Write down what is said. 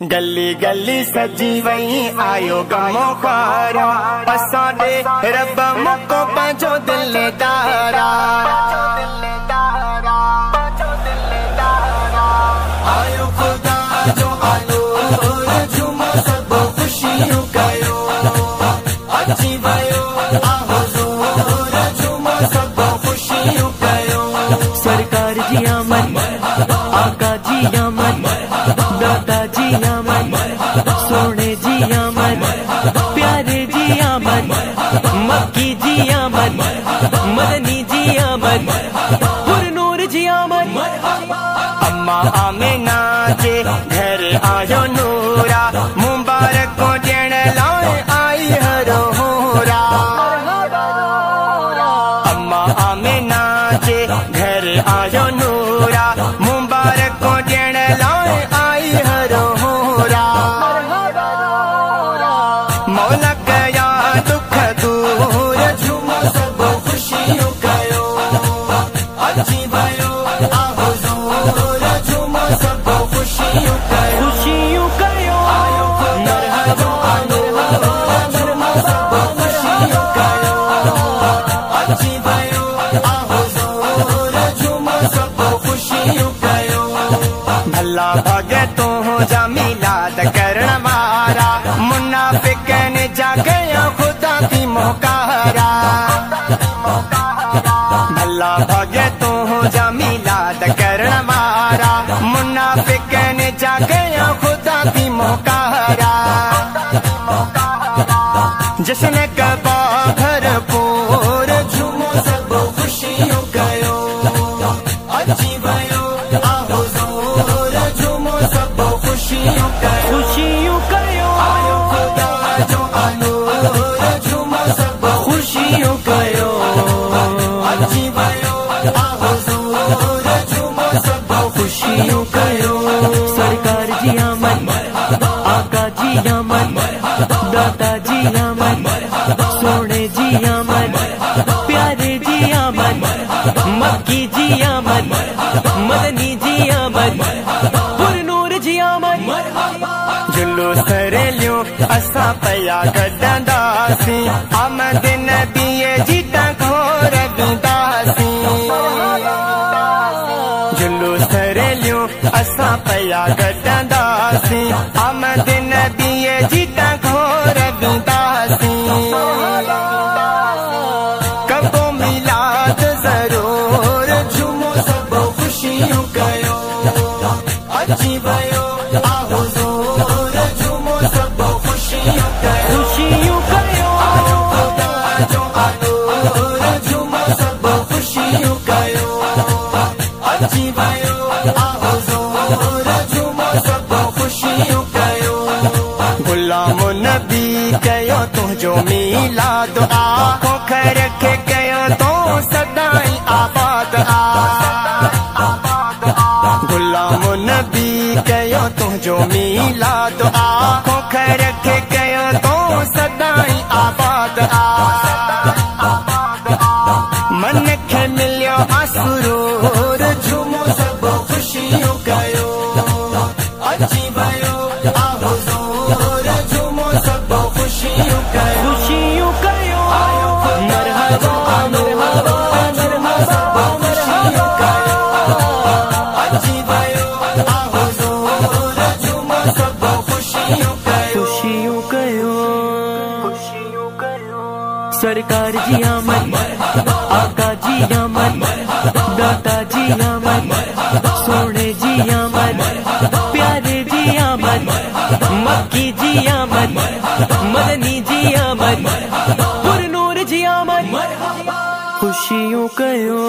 गली गली सजी वही आयो गमो खारा असांडे रब मुको पंहिंजो दिल दारा आयो खुदा जो आलो झूमो सब खुशियों कयो अची वयो आहो ज़ोर झूमो सब खुशियों कयो। सरकार जी आमद आका जी आमद दादा जी आमद सोने जी आमद प्यारे जी आमद मक्की जी आमद मदनी जी आमद पुरनूर जी आमद। अम्मा आमिना जे घर आयो नूरा मुबारक को ॾियण लाइ आई हरो होरा। अम्मा आमिना जे घर आयो नूरा मुबारक को ॾियण लाइ आई हरो होरा। मौला कया दुख दूर झूमो सब खुशियों कयो अची वयो आहो ज़ोर झूमो सब खुशियों कयो खुशियों कयो मरहबा झूमो सब खुशियों कयो अची वयो आहो ज़ोर झूमो सब खुशियों कयो। भला भगतों जा मिलाद करण वारा मुनाफिकन जा गया खुदा की मोकारा। भला भगतों जा मिलाद करण वारा मुनाफिकन जा गया खुदा की मोकारा। जश्न कबा भरपूर झूमो सब खुशियों कयो अची वयो आहो ज़ोर झूमो सब खुशियों कयो खुशियों कयो आयो खुदा जो आलो झूमो सब खुशियों कयो अची वयो आहो ज़ोर झूमो सब खुशियों कयो। सरकार जी आमद आका जी आमद दादा जी आमद सोने जी आमद प्यारे जी आमद मक्की जी आमद मदनी जी आमद पुरनूर जी आमद। जुलूस रेलियो असां पया कढंदासीं आमद नबीअ जी घोर वींदासीं। जुलूस रेलियो असां पया कढंदासीं आमद नबीअ जी घोर वींदासीं। कबो मिलाद ज़रूर झूमो सब खुशियों कयो अची वयो आहो ज़ोर झूमो सब खुशियों कयो खुशियों कयो आयो खुदा जो आलो झूमो सब खुशियों कयो अची वयो आहो ज़ोर झूमो सब खुशियों कयो। गुलाम नबी कयो तुंहिंजो मिलाद आखों खैर खे कयो तो सदाई आबाद आ। गुलाम नबी कयो तुंहिंजो मिलाद आखों खैर खे कयो तो सदाई आबाद आ। मन खे मिलियो असुरूर झूमो सब खुशियों कयो अची वयो आहो ज़ोर झूमो सब खुशियों कयो खुशियों कयो मरहबा झूमो सब खुशियों कयो अची वयो आहो ज़ोर झूमो सब खुशियों कयो खुशियों कयो। सरकार जी आमद आका जी आमद दादा जी आमद सोने जी आमद प्यारे जी आमद मक्की जी आमद मदनी जी आमद पुरनूर जी आमद खुशियों कयो।